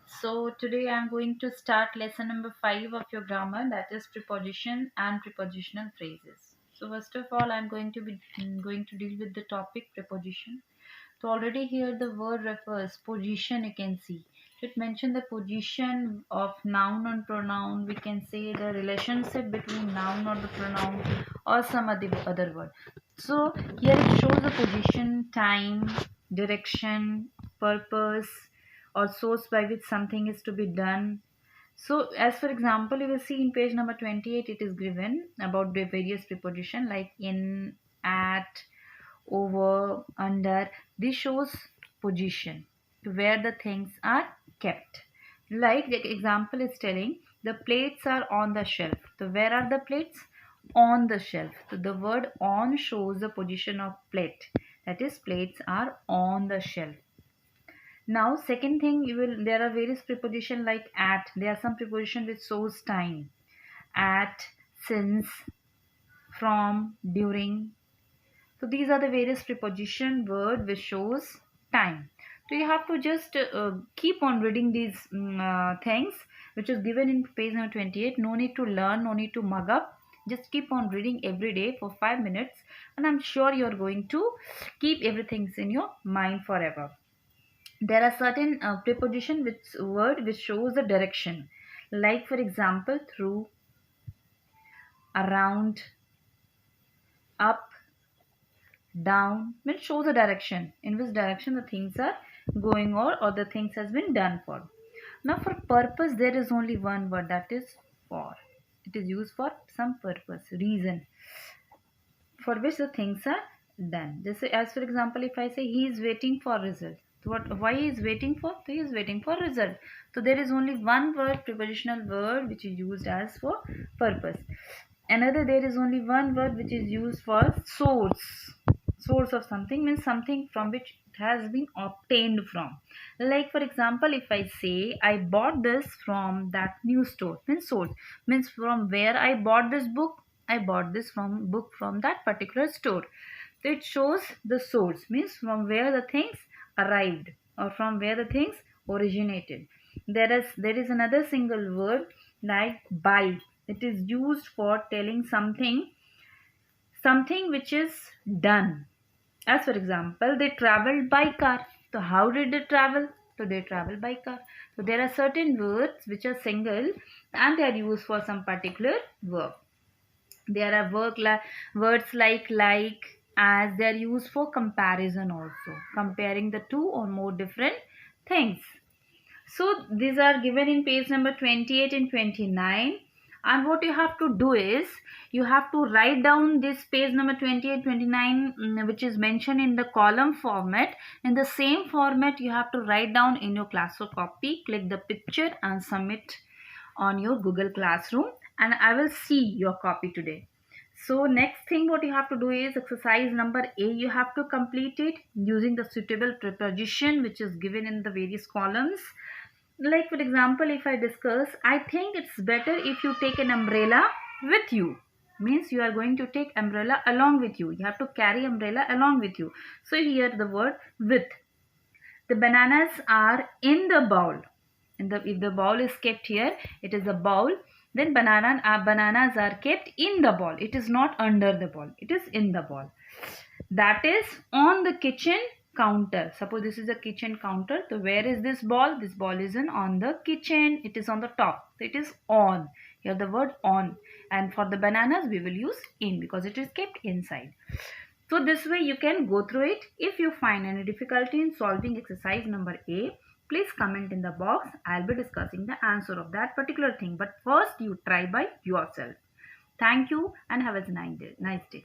So today I'm going to start lesson number 5 of your grammar, that is preposition and prepositional phrases. So first of all I'm going to deal with the topic preposition. So already here the word refers position, you can see. It mentions the position of noun and pronoun. We can say the relationship between noun or the pronoun or some other word. So here it shows the position, time, direction, purpose or source by which something is to be done. So as for example, you will see in page number 28 it is given about the various preposition like in, at, over, under. This shows position where the things are kept. Like the example is telling the plates are on the shelf. So where are the plates? On the shelf. So the word on shows the position of plate. That is, plates are on the shelf. Now second thing, there are various preposition like at. There are some preposition which shows time. At, since, from, during. So these are the various preposition word which shows time. So you have to just keep on reading these things which is given in page number 28. No need to learn, no need to mug up. Just keep on reading every day for 5 minutes and I'm sure you're going to keep everything in your mind forever. There are certain preposition with word which shows the direction. Like for example, through, around, up, down, which shows the direction in which direction the things are going or the things has been done for. Now for purpose there is only one word, that is for. It is used for some purpose, reason for which the things are done. Just as for example, if I say he is waiting for result, so why he is waiting for? So he is waiting for result. So there is only one word, prepositional word, which is used as for purpose. Another, there is only one word which is used for source. Source of something means something from which it has been obtained from. Like for example, if I say I bought this from that news store, means source, means from where I bought this book. I bought this book from that particular store. So it shows the source, means from where the things arrived or from where the things originated. There is another single word like buy. It is used for telling something which is done. As for example, they traveled by car. So how did they travel? So they travel by car. So there are certain words which are single and they are used for some particular verb. There are words like, as. They are used for comparison also, comparing the two or more different things. So these are given in page number 28 and 29. And what you have to do is, you have to write down this page number 28, 29, which is mentioned in the column format. In the same format, you have to write down in your classroom copy, click the picture and submit on your Google Classroom. And I will see your copy today. So next thing what you have to do is exercise number A. You have to complete it using the suitable preposition which is given in the various columns. Like for example, if I discuss, I think it's better if you take an umbrella with you. Means you are going to take umbrella along with you. You have to carry umbrella along with you. So here the word with. The bananas are in the bowl. If the bowl is kept here, it is a bowl. Then bananas are kept in the bowl. It is not under the bowl. It is in the bowl. That is on the kitchen counter. Suppose this is a kitchen counter. So where is this ball? This ball is on the kitchen. It is on the top. So it is on. Here the word on. And for the bananas we will use in because it is kept inside. So this way you can go through it. If you find any difficulty in solving exercise number A, please comment in the box. I'll be discussing the answer of that particular thing. But first you try by yourself. Thank you and have a nice day.